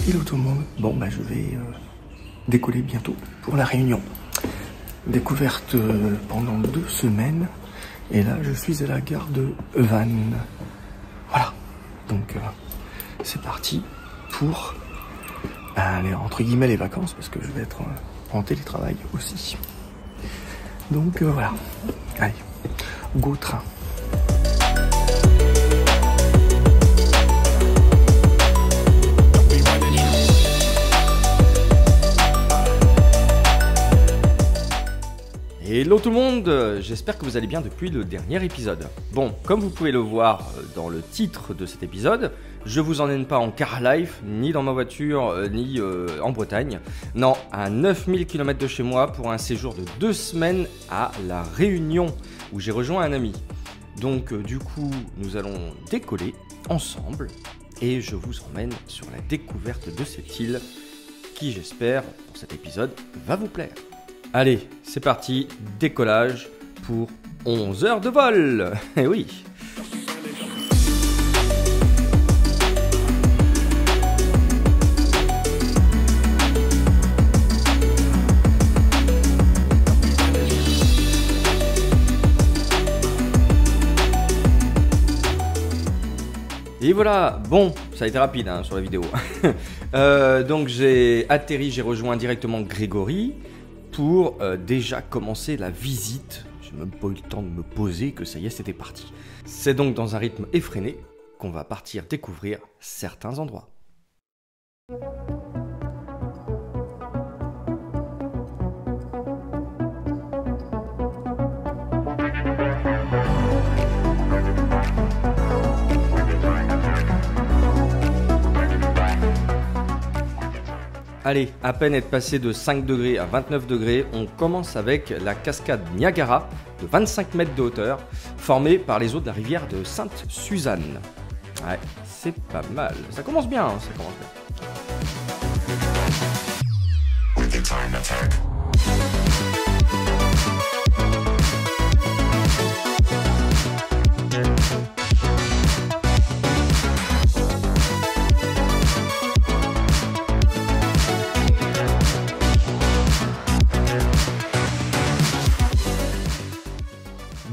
Hello tout le monde. Bon, bah, je vais décoller bientôt pour la Réunion. Découverte pendant 2 semaines. Et là, je suis à la gare de Vannes. Voilà. Donc, c'est parti pour entre guillemets les vacances, parce que je vais être en télétravail aussi. Donc, voilà. Allez, go train. Hello tout le monde, j'espère que vous allez bien depuis le dernier épisode. Bon, comme vous pouvez le voir dans le titre de cet épisode, je vous emmène pas en car life, ni dans ma voiture, ni en Bretagne. Non, à 9000 km de chez moi pour un séjour de 2 semaines à La Réunion, où j'ai rejoint un ami. Donc du coup, nous allons décoller ensemble et je vous emmène sur la découverte de cette île qui, j'espère, pour cet épisode, va vous plaire. Allez, c'est parti, décollage pour 11 heures de vol. Eh oui. Et voilà, bon, ça a été rapide hein, sur la vidéo. Donc j'ai atterri, j'ai rejoint directement Grégory pour déjà commencer la visite. J'ai même pas eu le temps de me poser que ça y est, c'était parti. C'est donc dans un rythme effréné qu'on va partir découvrir certains endroits. Allez, à peine être passé de 5 degrés à 29 degrés, on commence avec la cascade Niagara de 25 mètres de hauteur, formée par les eaux de la rivière de Sainte-Suzanne. Ouais, c'est pas mal. Ça commence bien, hein, ça commence bien.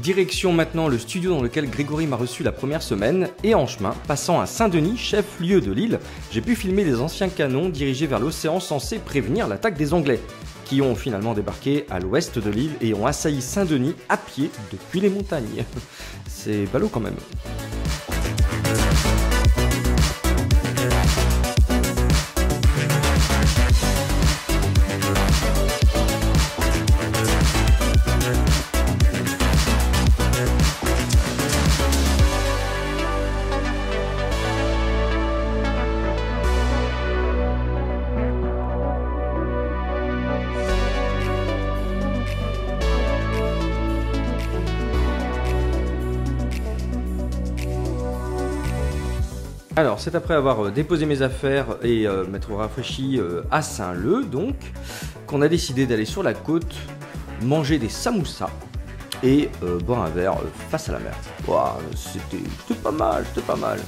Direction maintenant le studio dans lequel Grégory m'a reçu la première semaine, et en chemin, passant à Saint-Denis, chef-lieu de l'île, j'ai pu filmer des anciens canons dirigés vers l'océan censés prévenir l'attaque des Anglais, qui ont finalement débarqué à l'ouest de l'île et ont assailli Saint-Denis à pied depuis les montagnes. C'est ballot quand même. Alors, c'est après avoir déposé mes affaires et m'être rafraîchi à Saint-Leu, donc, qu'on a décidé d'aller sur la côte, manger des samoussas et boire un verre face à la mer. Wow, c'était pas mal, c'était pas mal.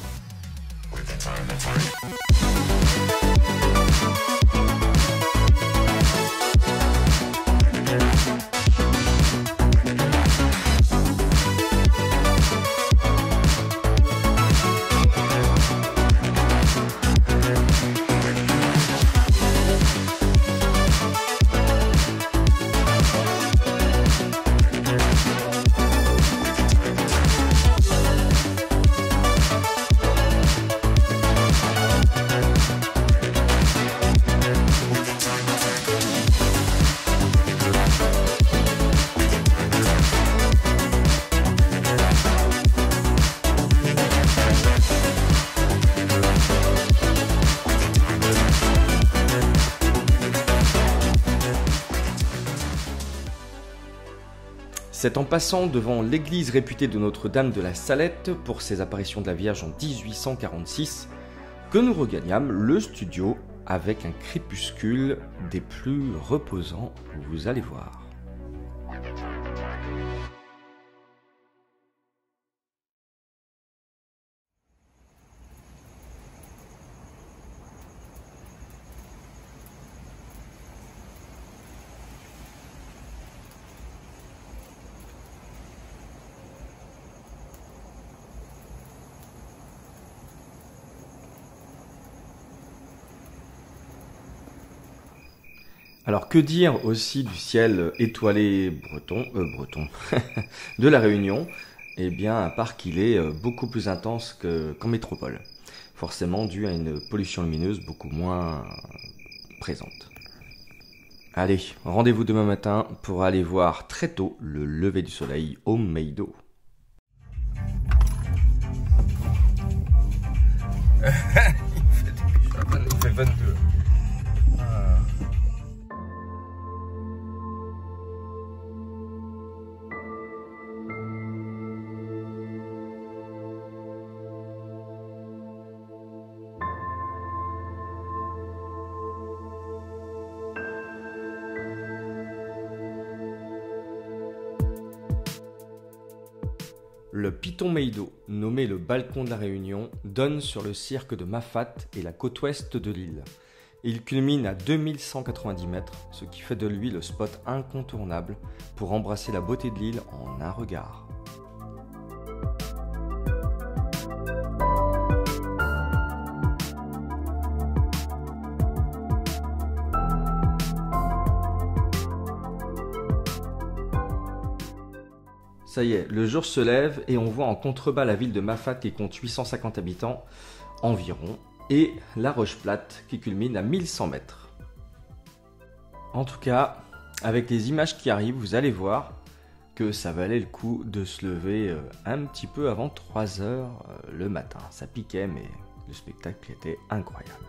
C'est en passant devant l'église réputée de Notre-Dame de la Salette pour ses apparitions de la Vierge en 1846 que nous regagnâmes le studio avec un crépuscule des plus reposants, vous allez voir. Alors que dire aussi du ciel étoilé breton de la Réunion? Eh bien, à part qu'il est beaucoup plus intense qu'en métropole. Forcément dû à une pollution lumineuse beaucoup moins présente. Allez, rendez-vous demain matin pour aller voir très tôt le lever du soleil au Meido. Il fait 22. Le Piton Meido, nommé le balcon de la Réunion, donne sur le cirque de Mafat et la côte ouest de l'île. Il culmine à 2190 mètres, ce qui fait de lui le spot incontournable pour embrasser la beauté de l'île en un regard. Ça y est, le jour se lève et on voit en contrebas la ville de Mafat qui compte 850 habitants environ et la Roche Plate qui culmine à 1100 mètres. En tout cas, avec les images qui arrivent, vous allez voir que ça valait le coup de se lever un petit peu avant 3 heures le matin. Ça piquait mais le spectacle était incroyable.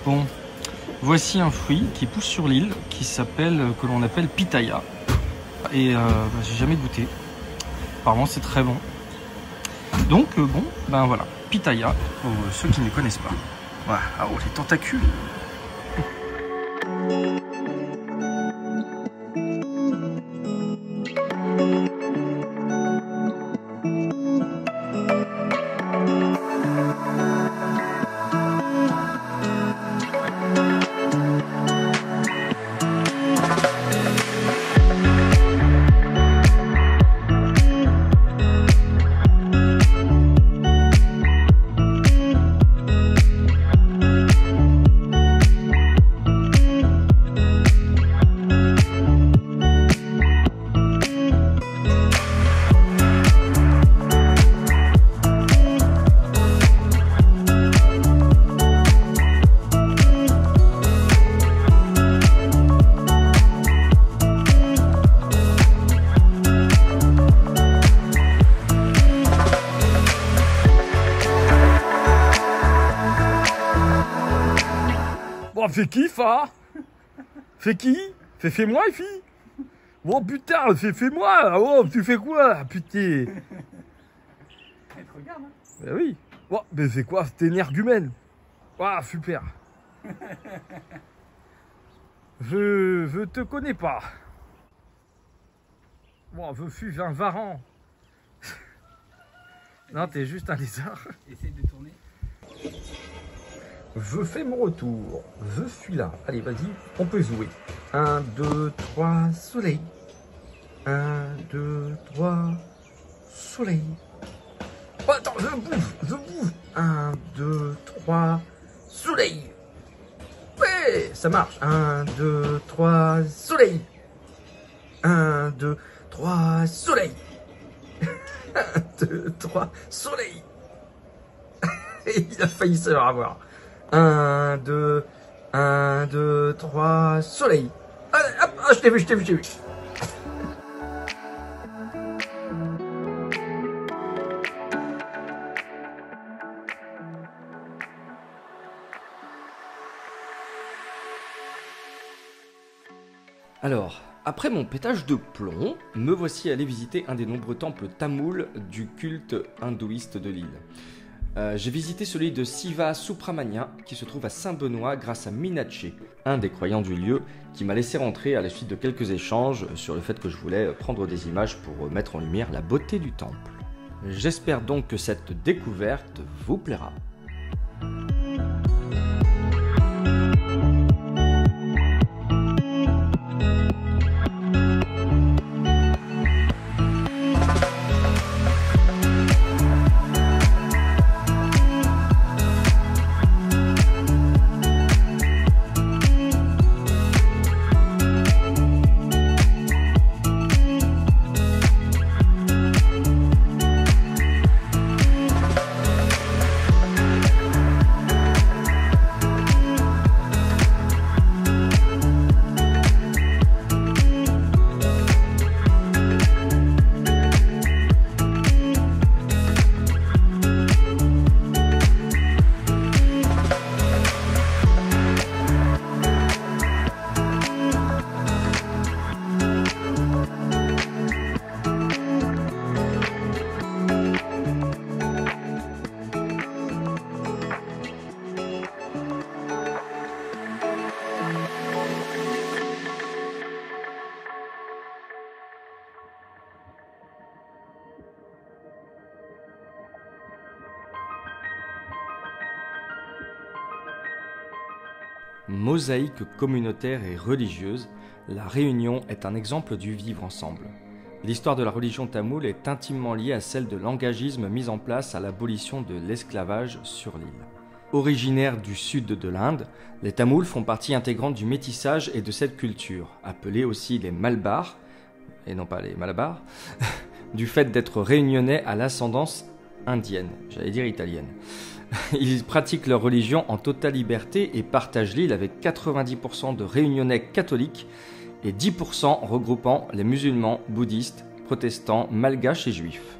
Bon, voici un fruit qui pousse sur l'île, que l'on appelle pitaya. Et j'ai jamais goûté. Apparemment c'est très bon. Donc bon, ben voilà, pitaya, pour ceux qui ne connaissent pas. Voilà, oh, les tentacules. Bon, fais kiff, hein? Fais qui? Fais-moi, les filles! Bon, putain, fais-moi! Oh, tu fais quoi? Putain! Elle te regarde, hein? Ben oui! Bon, mais c'est quoi? C'était énergumène! Waouh, super! Je te connais pas! Bon, je suis un varan! Non, t'es juste un lézard! Essaye de tourner. Je fais mon retour, je suis là. Allez, vas-y, on peut jouer. 1, 2, 3, soleil. 1, 2, 3, soleil. Oh, attends, je bouge. 1, 2, 3, soleil. ça marche. 1, 2, 3, soleil. 1, 2, 3, soleil. 1, 2, 3, soleil. Et il a failli se faire avoir. 1, 2, 3, soleil. Allez, hop, je t'ai vu. Alors, après mon pétage de plomb, me voici allé visiter un des nombreux temples tamouls du culte hindouiste de l'île. J'ai visité celui de Siva Subramania qui se trouve à Saint-Benoît grâce à Minaché, un des croyants du lieu qui m'a laissé rentrer à la suite de quelques échanges sur le fait que je voulais prendre des images pour mettre en lumière la beauté du temple. J'espère donc que cette découverte vous plaira. Mosaïque communautaire et religieuse, la Réunion est un exemple du vivre ensemble. L'histoire de la religion tamoule est intimement liée à celle de l'engagisme mis en place à l'abolition de l'esclavage sur l'île. Originaires du sud de l'Inde, les Tamouls font partie intégrante du métissage et de cette culture, appelée aussi les Malbars, et non pas les Malabars, du fait d'être réunionnais à l'ascendance indienne, j'allais dire italienne. Ils pratiquent leur religion en totale liberté et partagent l'île avec 90% de réunionnais catholiques et 10% regroupant les musulmans, bouddhistes, protestants, malgaches et juifs.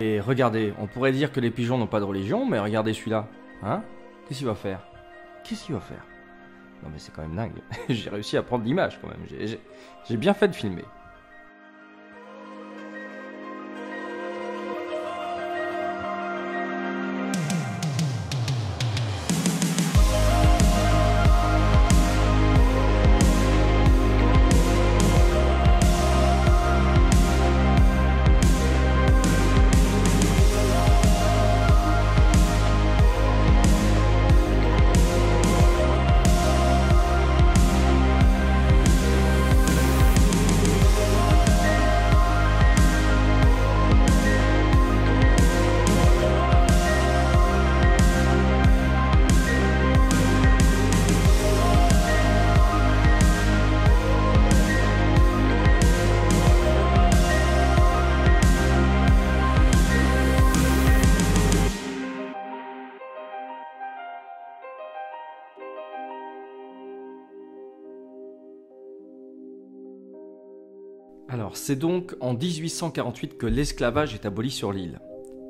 Et regardez, on pourrait dire que les pigeons n'ont pas de religion, mais regardez celui-là. Hein? Qu'est-ce qu'il va faire? Qu'est-ce qu'il va faire? Non mais c'est quand même dingue. J'ai réussi à prendre l'image quand même. J'ai bien fait de filmer. Alors, c'est donc en 1848 que l'esclavage est aboli sur l'île.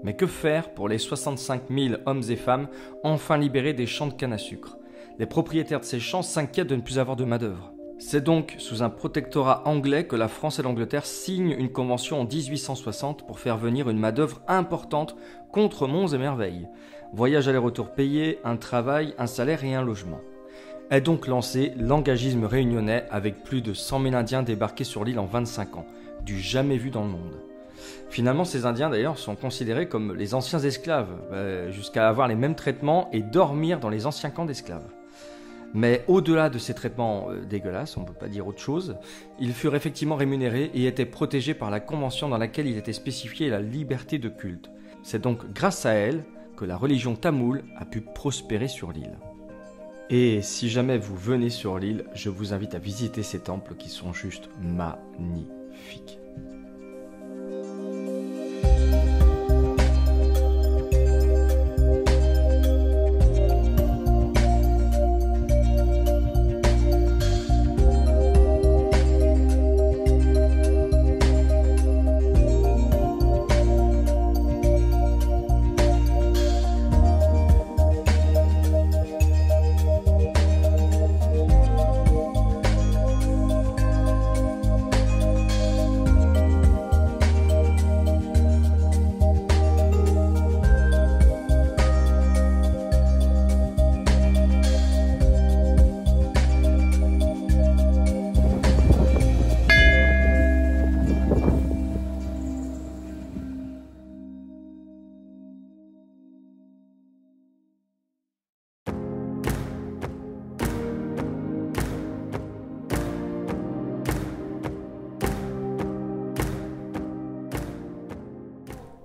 Mais que faire pour les 65 000 hommes et femmes enfin libérés des champs de canne à sucre? Les propriétaires de ces champs s'inquiètent de ne plus avoir de main-d'œuvre. C'est donc sous un protectorat anglais que la France et l'Angleterre signent une convention en 1860 pour faire venir une main-d'œuvre importante contre monts et merveilles. Voyage aller-retour payé, un travail, un salaire et un logement. Est donc lancé l'engagisme réunionnais avec plus de 100 000 Indiens débarqués sur l'île en 25 ans, du jamais vu dans le monde. Finalement, ces Indiens d'ailleurs sont considérés comme les anciens esclaves, jusqu'à avoir les mêmes traitements et dormir dans les anciens camps d'esclaves. Mais au-delà de ces traitements dégueulasses, on ne peut pas dire autre chose, ils furent effectivement rémunérés et étaient protégés par la convention dans laquelle il était spécifié la liberté de culte. C'est donc grâce à elle que la religion tamoule a pu prospérer sur l'île. Et si jamais vous venez sur l'île, je vous invite à visiter ces temples qui sont juste magnifiques.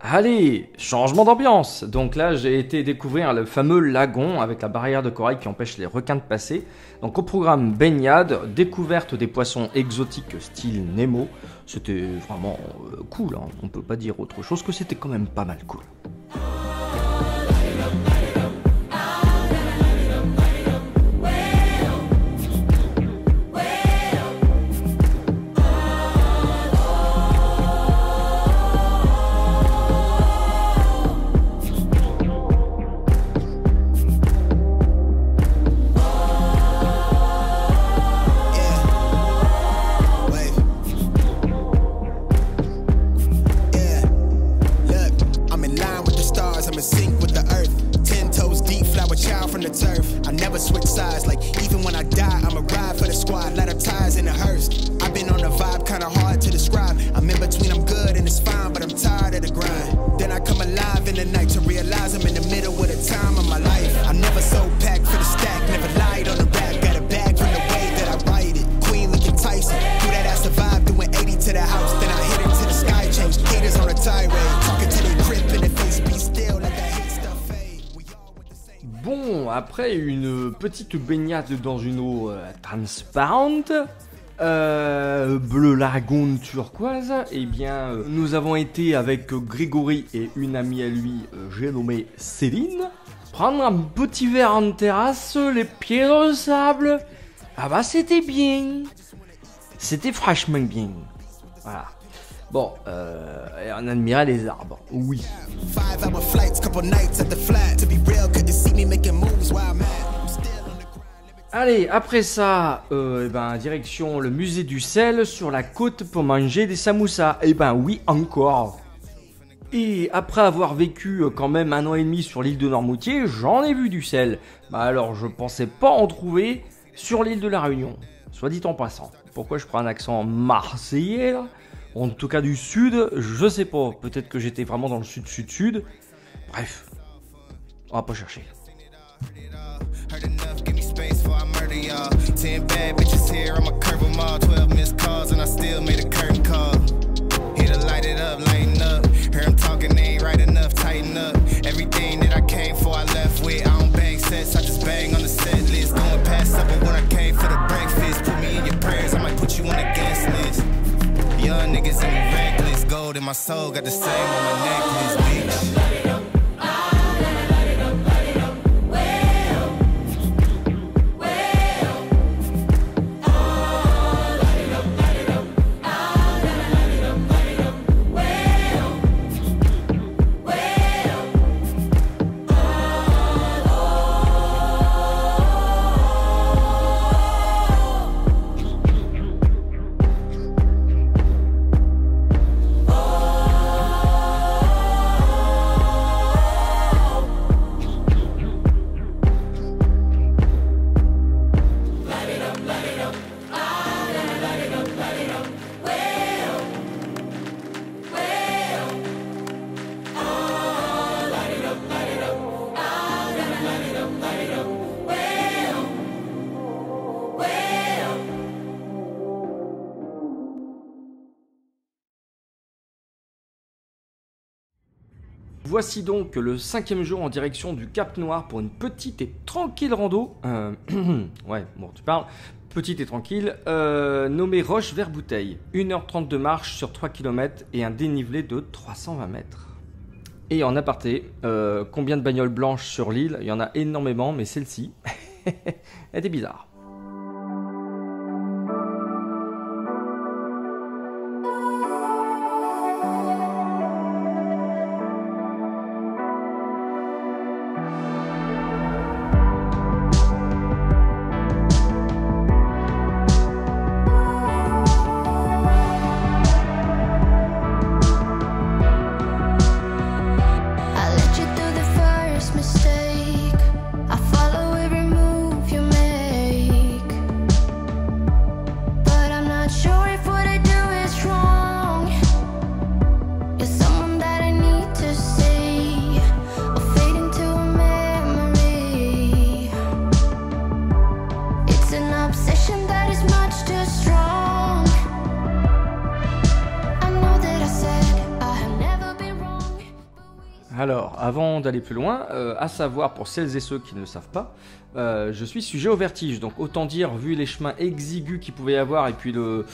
Allez, changement d'ambiance. Donc là, j'ai été découvrir le fameux lagon avec la barrière de corail qui empêche les requins de passer. Donc au programme baignade, découverte des poissons exotiques style Nemo. C'était vraiment cool, hein. On peut pas dire autre chose que c'était quand même pas mal cool. Bon, après une petite baignade dans une eau transparente, bleu lagon turquoise, eh bien, nous avons été avec Grégory et une amie à lui, j'ai nommé Céline, prendre un petit verre en terrasse, les pieds dans le sable. Ah bah c'était bien, c'était franchement bien, voilà. Bon, et on admirait les arbres, oui. Allez, après ça, direction le musée du sel sur la côte pour manger des samoussas. Eh ben oui, encore. Et après avoir vécu quand même 1 an et demi sur l'île de Noirmoutier, j'en ai vu du sel. Bah alors, je pensais pas en trouver sur l'île de la Réunion, soit dit en passant. Pourquoi je prends un accent marseillais là ? En tout cas du sud, je sais pas, peut-être que j'étais vraiment dans le sud-sud-sud. Bref, on va pas chercher. Young niggas in me reckless, gold in my soul, got the same on my necklace, bitch. Voici donc le 5e jour en direction du Cap Noir pour une petite et tranquille rando. Ouais, bon, tu parles. Petite et tranquille, nommée Roche vers Bouteille. 1h30 de marche sur 3 km et un dénivelé de 320 mètres. Et en aparté, combien de bagnoles blanches sur l'île? Il y en a énormément, mais celle-ci, elle est bizarre. Alors, avant d'aller plus loin, à savoir pour celles et ceux qui ne le savent pas, je suis sujet au vertige. Donc autant dire, vu les chemins exigus qu'il pouvait y avoir et puis le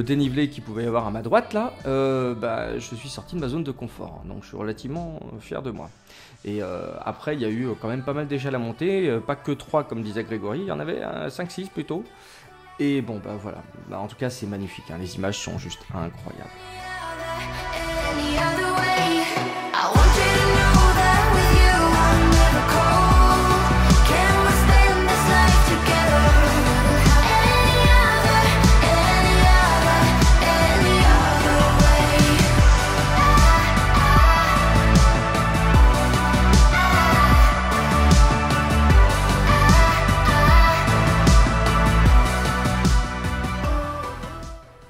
dénivelé qu'il pouvait y avoir à ma droite là, je suis sorti de ma zone de confort. Donc je suis relativement fier de moi. Et après, il y a eu quand même pas mal d'échelles à monter, pas que 3 comme disait Grégory, il y en avait 5-6 plutôt. Et bon, voilà. En tout cas, c'est magnifique, hein. Les images sont juste incroyables.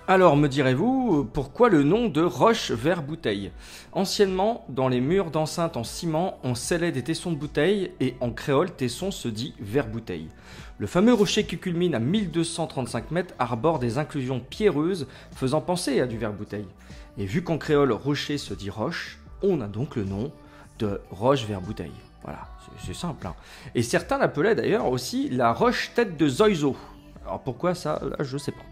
Alors, me direz-vous, pourquoi le nom de Roche vers Bouteille? Anciennement, dans les murs d'enceinte en ciment, on scellait des tessons de bouteille et en créole, tesson se dit vers bouteille. Le fameux rocher qui culmine à 1235 mètres arbore des inclusions pierreuses faisant penser à du vers bouteille. Et vu qu'en créole, rocher se dit roche, on a donc le nom de Roche vers Bouteille. Voilà, c'est simple, hein. Et certains l'appelaient d'ailleurs aussi la roche tête de Zoizo. Alors pourquoi ça, là, je sais pas.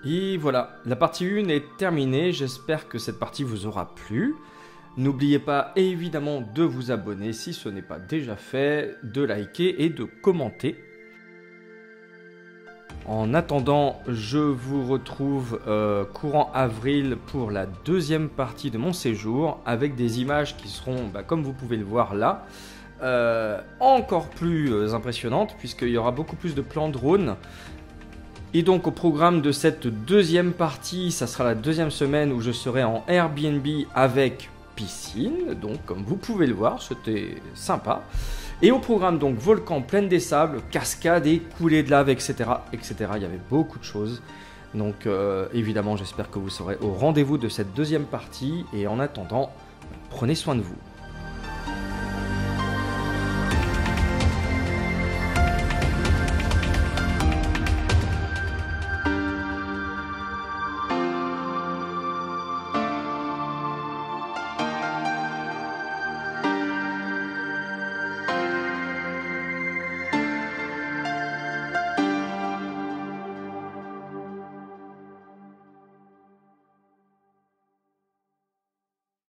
Et voilà, la partie 1 est terminée, j'espère que cette partie vous aura plu. N'oubliez pas évidemment de vous abonner si ce n'est pas déjà fait, de liker et de commenter. En attendant, je vous retrouve courant avril pour la deuxième partie de mon séjour avec des images qui seront, comme vous pouvez le voir là, encore plus impressionnantes puisqu'il y aura beaucoup plus de plans drone. Et donc au programme de cette deuxième partie, ça sera la deuxième semaine où je serai en Airbnb avec piscine, donc comme vous pouvez le voir, c'était sympa. Et au programme donc volcan, plaine des sables, cascades et coulées de lave, etc., etc. Il y avait beaucoup de choses. Donc évidemment, j'espère que vous serez au rendez-vous de cette deuxième partie. Et en attendant, prenez soin de vous.